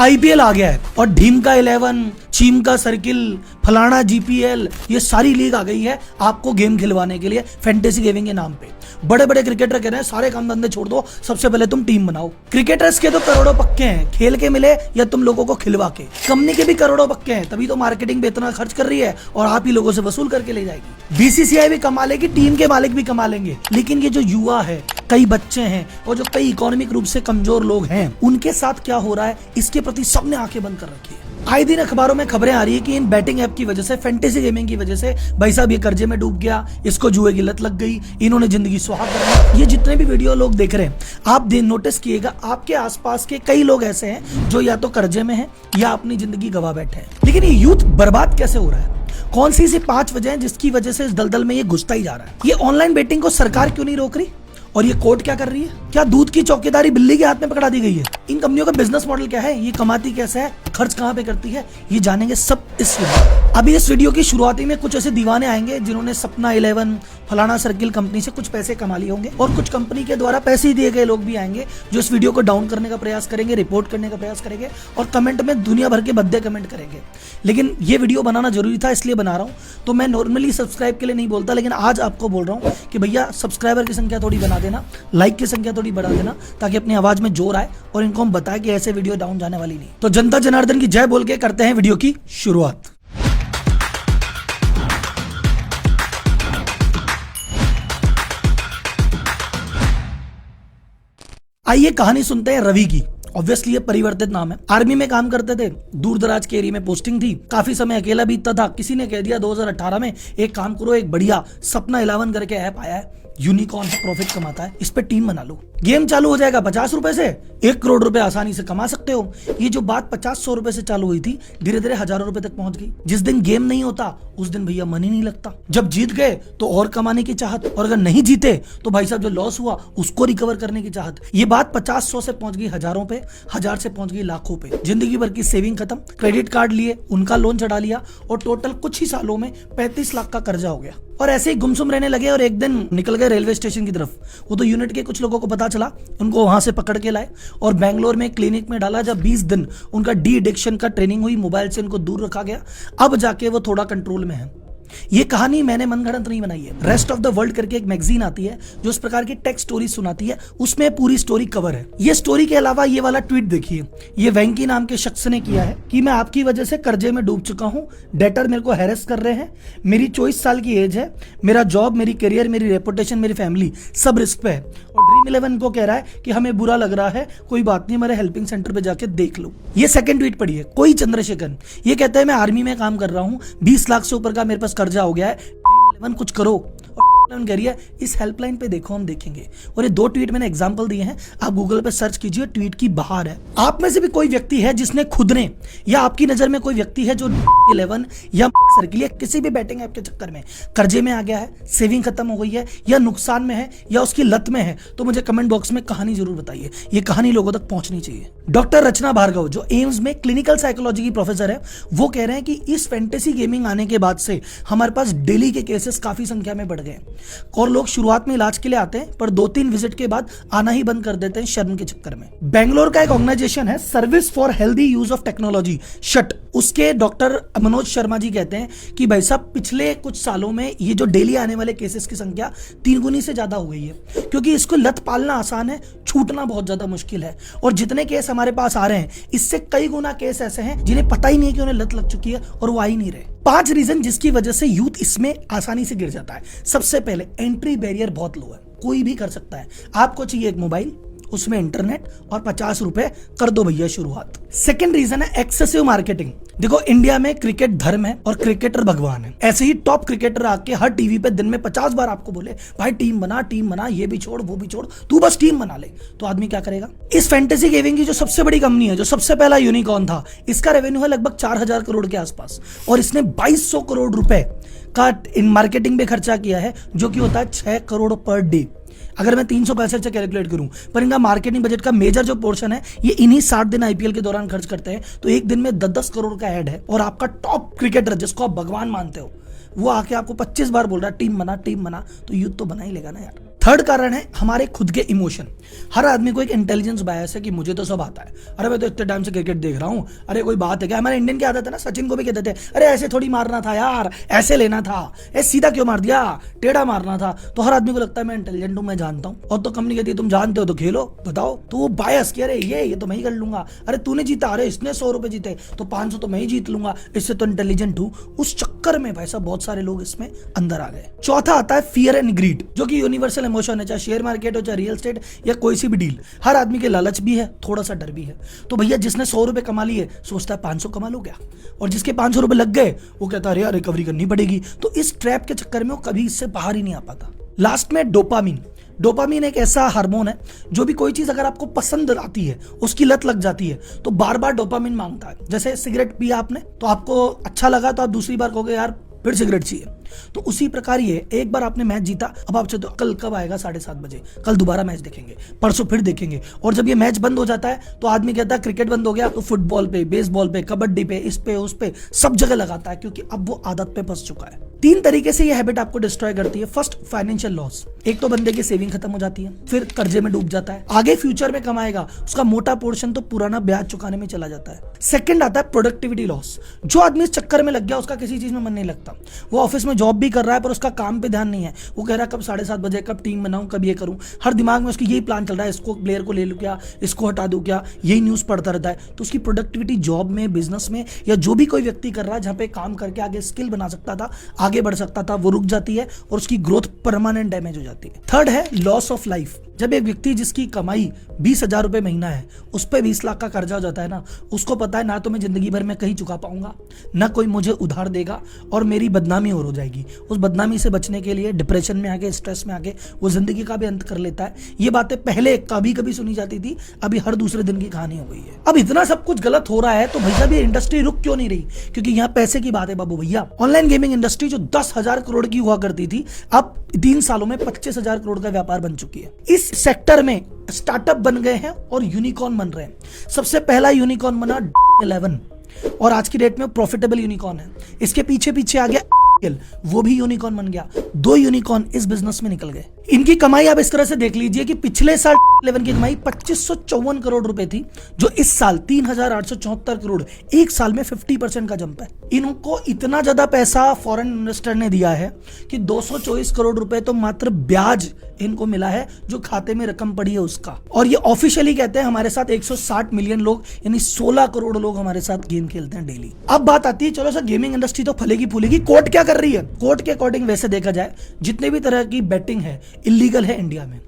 IPL आ गया है और ढीम का 11, चीम का सर्किल, फलाना जीपीएल, ये सारी लीग आ गई है आपको गेम खिलवाने के लिए फैंटेसी गेमिंग के नाम पे। बड़े बड़े क्रिकेटर कह रहे हैं सारे काम धंधे छोड़ दो, सबसे पहले तुम टीम बनाओ। क्रिकेटर्स के तो करोड़ों पक्के हैं, खेल के मिले या तुम लोगों को खिलवा के। कंपनी के भी करोड़ों पक्के हैं, तभी तो मार्केटिंग पे इतना खर्च कर रही है और आप ही लोगों से वसूल करके ले जाएगी। बीसीसीआई भी कमा लेगी, टीम के मालिक भी कमा लेंगे, लेकिन ये जो युवा है, कई बच्चे हैं और जो कई इकोनॉमिक रूप से कमजोर लोग हैं, उनके साथ क्या हो रहा है इसके प्रति सबने आंखें बंद कर रखी है। आए दिन अखबारों में खबरें आ रही है कि इन बैटिंग ऐप की वजह से, फैंटेसी गेमिंग की वजह से भाई साहब ये कर्जे में डूब गया, इसको जुए की लत लग गई, इन्होंने जिंदगी सुहाग कर ली। ये जितने भी वीडियो लोग देख रहे हैं, आप नोटिस किएगा आपके आसपास के कई लोग ऐसे हैं जो या तो कर्जे में हैं या अपनी जिंदगी गवा बैठे हैं। लेकिन ये यूथ बर्बाद कैसे हो रहा है? कौन सी 5 वजह हैं जिसकी वजह से इस दलदल में ये घुसता ही जा रहा है? ये ऑनलाइन बेटिंग को सरकार क्यों नहीं रोक रही? और ये कोर्ट क्या कर रही है? क्या दूध की चौकीदारी बिल्ली के हाथ में पकड़ा दी गई है? इन कंपनियों का बिजनेस मॉडल क्या है? ये कमाती कैसे है? खर्च कहां पे करती है? ये जानेंगे सब इस वीडियो। अभी इस वीडियो की शुरुआती में कुछ ऐसे दीवाने आएंगे जिन्होंने सपना 11, फलाना सर्किल कंपनी से कुछ पैसे कमा लिए होंगे, और कुछ कंपनी के द्वारा पैसे दिए गए लोग भी आएंगे जो इस वीडियो को डाउन करने का प्रयास करेंगे, रिपोर्ट करने का प्रयास करेंगे और कमेंट में दुनिया भर के भद्दे कमेंट करेंगे। लेकिन ये वीडियो बनाना जरूरी था, इसलिए बना रहा हूँ। तो मैं नॉर्मली सब्सक्राइब के लिए नहीं बोलता, लेकिन आज आपको बोल रहा हूँ कि भैया सब्सक्राइबर की संख्या थोड़ी बना देना, लाइक की संख्या थोड़ी बढ़ा देना, ताकि अपनी आवाज में जोर आए और इनको हम बताएं कि ऐसे वीडियो डाउन जाने वाली नहीं। तो जनता जनार्दन की जय बोल के करते हैं वीडियो की शुरुआत। आइए कहानी सुनते हैं रवि की। ऑब्वियसली ये परिवर्तित नाम है। आर्मी में काम करते थे, दूर दराज के एरिया में पोस्टिंग थी, काफी समय अकेला बीतता था। किसी ने कह दिया 2018 में एक काम करो, एक बढ़िया सपना 11 करके ऐप आया है, यूनिकॉर्न से प्रॉफिट कमाता है, इस पे टीम बना लो, गेम चालू हो जाएगा। 50 रुपए से 1 करोड़ रुपए आसानी से कमा सकते हो। ये जो बात 50-100 रुपए से चालू हुई थी, धीरे धीरे हजारों रुपए तक पहुंच गई। जिस दिन गेम नहीं होता उस दिन भैया मन ही नहीं लगता। जब जीत गए तो और कमाने की चाहत, और अगर नहीं जीते तो भाई साहब जो लॉस हुआ उसको रिकवर करने की चाहत। ये बात 50-100 से पहुंच गई हजारों पे, 1000 से पहुंच गई लाखों पे। जिंदगी भर की सेविंग खत्म, क्रेडिट कार्ड लिए, उनका लोन चढ़ा लिया और टोटल कुछ ही सालों में 35 लाख का कर्जा हो गया। और ऐसे ही गुमसुम रहने लगे और एक दिन निकल गए रेलवे स्टेशन की तरफ। वो तो यूनिट के कुछ लोगों को पता चला, उनको वहां से पकड़ के लाए और बेंगलोर में क्लिनिक में डाला। जब 20 दिन उनका डी एडिक्शन का ट्रेनिंग हुई, मोबाइल से उनको दूर रखा गया, अब जाके वो थोड़ा कंट्रोल में है। ये कहानी मैंने मनगढ़ंत नहीं बनाई है। रेस्ट ऑफ द वर्ल्ड करके एक मैगजीन आती है जो इस प्रकार की टेक स्टोरी सुनाती है, उसमें पूरी स्टोरी कवर है। ये स्टोरी के अलावा ये वाला ट्वीट देखिए, ये वेंकी नाम के शख्स ने किया है कि मैं आपकी वजह से कर्जे में डूब चुका हूं, डेटर मेरे को हैरेस कर रहे हैं, मेरी 24 साल की एज है, मेरा जॉब, मेरी करियर, मेरी रेपुटेशन, मेरी फैमिली सब रिस्क पे है। और ड्रीम 11 को कह रहा है कि हमें बुरा लग रहा है, कोई बात नहीं, मेरे हेल्पिंग सेंटर पे जाके देख लो। ये सेकंड ट्वीट पढ़िए, कोई चंद्रशेखर, ये कहता है मैं आर्मी में काम कर रहा हूँ, 20 लाख से ऊपर का मेरे पास कर्जा हो गया है, ड्रीम 11 कुछ करो। और कह रही है इस हेल्पलाइन पे देखो, हम देखेंगे। और ये 2 ट्वीट मैंने एग्जांपल दिए हैं, आप गूगल पे सर्च कीजिए, ट्वीट की बहार है। आप में से भी कोई व्यक्ति है जिसने खुद ने, या आपकी नजर में कोई व्यक्ति है जो 11 या सर्किल या किसी भी बैटिंग ऐप के चक्कर में कर्जे में आ गया है, सेविंग खत्म हो गई है, या नुकसान में है, या उसकी लत में है, तो मुझे कमेंट बॉक्स में कहानी जरूर बताइए। ये कहानी लोगों तक पहुंचनी चाहिए। डॉक्टर रचना भार्गव जो एम्स में क्लिनिकल साइकोलॉजी की प्रोफेसर है, वो कह रहे हैं कि इस फैंटेसी गेमिंग आने के बाद से हमारे पास डेली के केसेस काफी संख्या में बढ़ गए और लोग शुरुआत में इलाज के लिए आते हैं, पर 2-3 विजिट के बाद आना ही बंद कर देते हैं शर्म के चक्कर में। बेंगलोर का एक ऑर्गेनाइजेशन है service for healthy use of technology, shut, उसके डॉक्टर मनोज शर्मा जी कहते हैं कि भाई साहब पिछले कुछ सालों में ये जो डेली आने वाले केसेस की संख्या 3 गुनी से ज्यादा हो गई है, क्योंकि इसको लत पालना आसान है, छूटना बहुत ज्यादा मुश्किल है। और जितने केस हमारे पास आ रहे हैं, इससे कई गुना केस ऐसे हैं जिन्हें पता ही नहीं है कि उन्हें लत लग चुकी है और वो आ ही नहीं रहे। 5 रीजन जिसकी वजह से यूथ इसमें आसानी से गिर जाता है। सबसे पहले एंट्री बैरियर बहुत लो है, कोई भी कर सकता है। आपको चाहिए एक मोबाइल, उसमें इंटरनेट और 50 रुपए, कर दो भैया शुरुआत। सेकंड रीजन है एक्सेसिव मार्केटिंग। देखो इंडिया में क्रिकेट धर्म है और क्रिकेटर भगवान है। ऐसे ही टॉप क्रिकेटर आके हर टीवी पे दिन में 50 बार आपको बोले भाई टीम बना, ये भी छोड़ वो भी छोड़, तू बस टीम बना ले, तो आदमी क्या करेगा? इस फैंटेसी गेमिंग की जो सबसे बड़ी कंपनी है, जो सबसे पहला यूनिकॉर्न था, इसका रेवेन्यू है लगभग 4000 करोड़ के आसपास, और इसने 2200 करोड़ रुपए का इन मार्केटिंग पे खर्चा किया है, जो कि होता है 6 करोड़ पर डे। अगर मैं 365 से कैलकुलेट करूं, पर इनका मार्केटिंग बजट का मेजर जो पोर्शन है ये इन्हीं 60 दिन आईपीएल के दौरान खर्च करते हैं। तो एक दिन में 10-10 करोड़ का ऐड है, और आपका टॉप क्रिकेटर जिसको आप भगवान मानते हो, वो आके आपको 25 बार बोल रहा है टीम बना, तो यूथ तो बना ही लेगा ना यार। थर्ड कारण है हमारे खुद के इमोशन। हर आदमी को एक इंटेलिजेंस बायस है कि मुझे तो सब आता है, अरे मैं तो इतने टाइम से क्रिकेट देख रहा हूं, अरे कोई बात है क्या। हमारे इंडियन की आदत है ना, सचिन को भी कहते थे अरे ऐसे थोड़ी मारना था यार, ऐसे लेना था, ऐसे सीधा क्यों मार दिया, टेढ़ा मारना था। तो हर आदमी को लगता है मैं इंटेलिजेंट हूं, मैं जानता हूं। और तो कंपनी कहती है तुम जानते हो तो खेलो, बताओ। तो वो बायस कि अरे ये तो मैं ही कर लूंगा, अरे तूने जीता, अरे इसने 100 रुपए जीते तो 500 तो मैं ही जीत लूंगा, इससे तो इंटेलिजेंट हूं। उस चक्कर में भाई साहब बहुत सारे लोग इसमें अंदर आ गए। चौथा आता है फियर एंड ग्रीड, जो कि यूनिवर्सल इमोशन है, चाहे शेयर मार्केट हो, चाहे रियल एस्टेट या कोई सी भी डील। हर आदमी के लालच भी है, थोड़ा सा डर भी है। तो भैया जिसने 100 रुपए कमा लिए सोचता है 500 कमा लो क्या, और जिसके 500 रुपए लग गए वो कहता है यार रिकवरी करनी पड़ेगी। तो इस ट्रैप के चक्कर में वो कभी इससे बाहर ही नहीं आ पाता। लास्ट में डोपामीन। डोपामीन एक ऐसा हार्मोन है जो भी कोई चीज अगर आपको पसंद आती है, उसकी लत लग जाती है, तो बार बार डोपामीन मांगता है। जैसे सिगरेट पिया आपने तो आपको अच्छा लगा तो आप दूसरी बार कहोगे यार फिर सिगरेट चाहिए। तो उसी प्रकार ये, एक बार आपने मैच जीता, अब आप चाहते हो कल कब आएगा 7:30 बजे, कल दोबारा मैच देखेंगे, परसों फिर देखेंगे। और जब ये मैच बंद हो जाता है तो आदमी कहता है क्रिकेट बंद हो गया, तो फुटबॉल पे, बेसबॉल पे, कबड्डी पे, इस पे उस पे सब जगह लगाता है, क्योंकि अब वो आदत पे फंस चुका है। 3 तरीके से ये हैबिट आपको डिस्ट्रॉय करती है। First, financial loss. एक तो बंदे की सेविंग खत्म हो जाती है, फिर कर्जे में डूब जाता है, आगे फ्यूचर में कमाएगा उसका मोटा पोर्शन तो पुराना ब्याज चुकाने में चला जाता है। सेकंड आता है प्रोडक्टिविटी लॉस। जो आदमी इस चक्कर में लग गया उसका किसी चीज में मन नहीं लगता, वो ऑफिस में जॉब भी कर रहा है पर उसका काम पे ध्यान नहीं है, वो कह रहा है कब 7:30 बजे, कब टीम बनाऊं, कब ये करूं। हर दिमाग में उसकी यही प्लान चल रहा है, इसको प्लेयर को ले लूं क्या, इसको हटा दूं क्या, यही न्यूज पढ़ता रहता है। तो उसकी प्रोडक्टिविटी जॉब में, बिजनेस में, या जो भी कोई व्यक्ति कर रहा है जहां पे काम करके आगे स्किल बना सकता था, आगे बढ़ सकता था, वो रुक जाती है और उसकी ग्रोथ परमानेंट डैमेज हो जाती है। थर्ड है लॉस ऑफ लाइफ। जब एक व्यक्ति जिसकी कमाई 20,000 रुपए महीना है, उस पर 20 लाख का कर्जा हो जाता है ना, उसको पता है ना तो मैं जिंदगी भर में कहीं चुका पाऊंगा, ना कोई मुझे उधार देगा, और मेरी बदनामी और हो जाएगी। उस बदनामी से बचने के लिए डिप्रेशन में आके, स्ट्रेस में आके वो जिंदगी का भी अंत कर लेता है। ये बातें पहले कभी कभी सुनी जाती थी, अभी हर दूसरे दिन की कहानी हो गई है। अब इतना सब कुछ गलत हो रहा है तो भैया भी इंडस्ट्री रुक क्यों नहीं रही, क्योंकि यहाँ पैसे की बात है बाबू भैया। ऑनलाइन गेमिंग इंडस्ट्री जो 10,000 करोड़ की हुआ करती थी, अब 3 सालों में 25,000 करोड़ का व्यापार बन चुकी है। इस सेक्टर में स्टार्टअप बन गए हैं और यूनिकॉर्न बन रहे हैं। सबसे पहला यूनिकॉर्न बना 11 और आज की डेट में प्रॉफिटेबल यूनिकॉर्न है। इसके पीछे पीछे आ गया वो भी यूनिकॉर्न बन गया। 2 यूनिकॉर्न इस बिजनेस में निकल गए। इनकी कमाई आप इस तरह से देख लीजिए कि पिछले साल 11 की कमाई 2554 करोड़ रुपए थी, जो इस साल 3,874 करोड़, एक साल में 50% का जंप है। इनको इतना ज्यादा पैसा फॉरेन इन्वेस्टर ने दिया है कि 224 करोड़ रुपए तो मात्र ब्याज इनको मिला है, जो खाते में रकम पड़ी है उसका। और ये ऑफिशियली कहते हैं हमारे साथ 160 मिलियन लोग, यानी 16 करोड़ लोग हमारे साथ गेम खेलते हैं डेली। अब बात आती है, चलो सर गेमिंग इंडस्ट्री तो फलेगी फूलेगी, कोर्ट क्या कर रही है? कोर्ट के अकॉर्डिंग वैसे देखा जाए जितने भी तरह की बेटिंग है इलीगल है इंडिया में,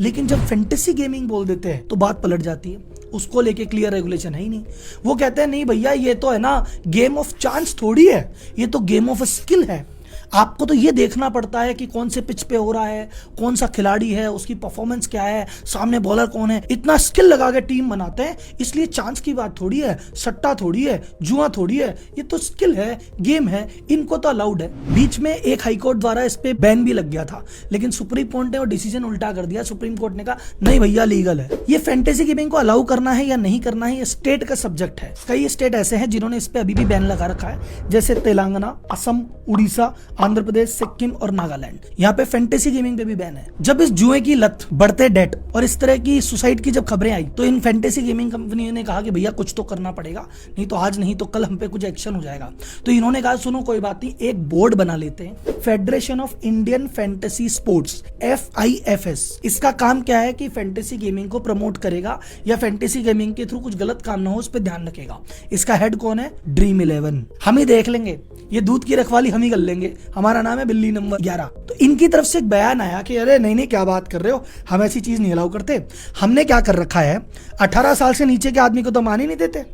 लेकिन जब फैंटेसी गेमिंग बोल देते हैं तो बात पलट जाती है। उसको लेके क्लियर रेगुलेशन है ही नहीं। वो कहते हैं नहीं भैया ये तो है ना गेम ऑफ चांस थोड़ी है, ये तो गेम ऑफ स्किल है। आपको तो ये देखना पड़ता है कि कौन से पिच पे हो रहा है, कौन सा खिलाड़ी है, उसकी परफॉर्मेंस क्या है, सामने बॉलर कौन है। इतना स्किल लगा के टीम बनाते हैं, इसलिए चांस की बात थोड़ी है, सट्टा थोड़ी है, जुआ थोड़ी है, ये तो स्किल है, गेम है, इनको तो अलाउड है। बीच में एक हाईकोर्ट द्वारा इस पे बैन भी लग गया था, लेकिन सुप्रीम कोर्ट ने वो डिसीजन उल्टा कर दिया। सुप्रीम कोर्ट ने कहा नहीं भैया लीगल है। ये फैंटेसी गेमिंग को अलाउ करना है या नहीं करना है, ये स्टेट का सब्जेक्ट है। कई स्टेट ऐसे हैं जिन्होंने इस पे अभी भी बैन लगा रखा है, जैसे तेलंगाना, असम, उड़ीसा, आंध्र प्रदेश, सिक्किम और नागालैंड। यहाँ पे फैंटेसी गेमिंग पे भी बैन है। जब इस जुए की लत, बढ़ते डेट और इस तरह की सुसाइड की जब खबरें आई, तो इन फैंटेसी गेमिंग कंपनियों ने कहा कि भैया कुछ तो करना पड़ेगा, नहीं तो आज नहीं तो कल हम पे कुछ एक्शन हो जाएगा। तो इन्होंने कहा सुनो कोई बात नहीं, एक बोर्ड बना लेते हैं, federation of Indian fantasy sports, FIFS। इसका काम क्या है कि फैंटेसी गेमिंग को प्रमोट करेगा या फैंटेसी गेमिंग के थ्रू कुछ गलत काम ना हो उस पर ध्यान रखेगा। इसका हेड कौन है? ड्रीम 11। हम ही देख लेंगे, ये दूध की रखवाली हम ही कर लेंगे, हमारा नाम है बिल्ली नंबर 11। तो इनकी तरफ से एक बयान आया कि अरे नहीं क्या बात कर रहे हो, हम ऐसी चीज नहीं अलाउ करते। हमने क्या कर रखा है, 18 साल से नीचे के आदमी को तो मान ही नहीं देते,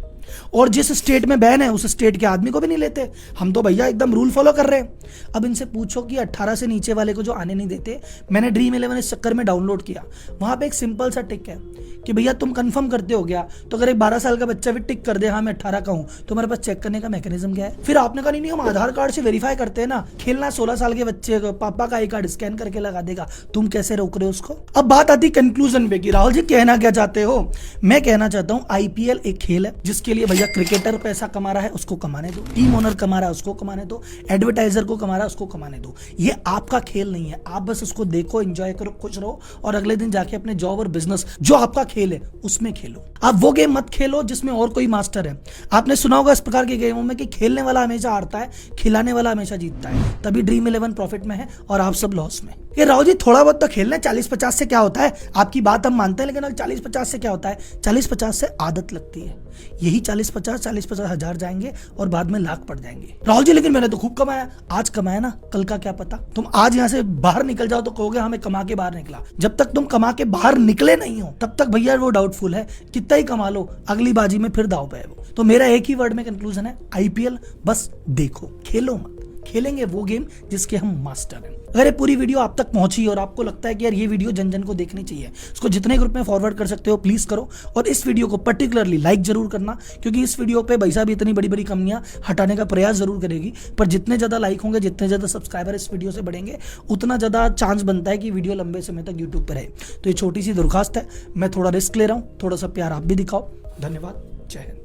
और जिस स्टेट में बैन है उस स्टेट के आदमी को भी नहीं लेते। हम तो भैया एकदम रूल फॉलो कर रहे हैं। अब इनसे पूछो कि 18 से नीचे वाले को जो आने नहीं देते, मैंने ड्रीम 11 इस चक्कर में डाउनलोड किया, वहां पे एक सिंपल सा टिक है कि भैया तुम कंफर्म करते हो गया। तो अगर एक 12 साल का बच्चा भी टिक कर दे हाँ मैं 18 का हूं, तो हमारे पास चेक करने का मैकेनिज्म क्या है? फिर आपने कहा नहीं हम आधार कार्ड से वेरीफाई करते हैं ना, खेलना 16 साल के बच्चे को पापा का आई कार्ड स्कैन करके लगा देगा, तुम कैसे रोक रहे हो उसको? अब बात आती कंक्लूजन पे कि राहुल जी कहना क्या चाहते हो? मैं कहना चाहता हूं IPL एक खेल है जिसके उसके लिए भैया क्रिकेटर पैसा कमा रहा है उसको कमाने दो, टीम ओनर कमा रहा है उसको कमाने दो, एडवर्टाइजर को कमा रहा है उसको कमाने दो। ये आपका खेल नहीं है, आप बस उसको देखो, एंजॉय करो, खुश रहो और अगले दिन जाके अपने जॉब और बिजनेस जो आपका खेल है उसमें खेलो। आप वो गेम मत खेलो जिसमें और कोई मास्टर है। आपने सुना होगा इस प्रकार के गेमों में कि खेलने वाला हमेशा हारता है, खिलाने वाला हमेशा जीतता है, तभी ड्रीम 11 प्रॉफिट में है और आप सब लॉस में। ये राहुल जी थोड़ा बहुत तो खेलना है, 40-50 से क्या होता है, आपकी बात हम मानते हैं, लेकिन 40-50 से क्या होता है, 40-50 से आदत लगती है। यही 40-50 हजार जाएंगे और बाद में लाख पड़ जाएंगे। राहुल जी लेकिन मैंने तो खूब कमाया, आज कमाया ना, कल का क्या पता। तुम आज यहाँ से बाहर निकल जाओ तो कहोगे हमें कमा के बाहर निकला। जब तक तुम कमा के बाहर निकले नहीं हो तब तक भैया वो डाउटफुल है। कितना ही कमा लो, अगली बाजी में फिर दाव पे है वो। तो मेरा एक ही वर्ड में कंक्लूजन है, आईपीएल बस देखो, खेलो मत। खेलेंगे वो गेम जिसके हम मास्टर हैं। अगर ये पूरी वीडियो आप तक पहुंची और आपको लगता है कि यार ये वीडियो जन जन को देखनी चाहिए, इसको जितने ग्रुप में फॉरवर्ड कर सकते हो प्लीज करो। और इस वीडियो को पर्टिकुलरली लाइक जरूर करना, क्योंकि इस वीडियो पे भाई साहब इतनी बड़ी बड़ी कमियां हटाने का प्रयास जरूर करेगी। पर जितने ज्यादा लाइक होंगे, जितने ज्यादा सब्सक्राइबर इस वीडियो से बढ़ेंगे, उतना ज्यादा चांस बनता है कि वीडियो लंबे समय तक यूट्यूब पर रहे। तो ये छोटी सी दरखास्त है, मैं थोड़ा रिस्क ले रहा हूँ, थोड़ा सा प्यार आप भी दिखाओ। धन्यवाद, जय हिंद।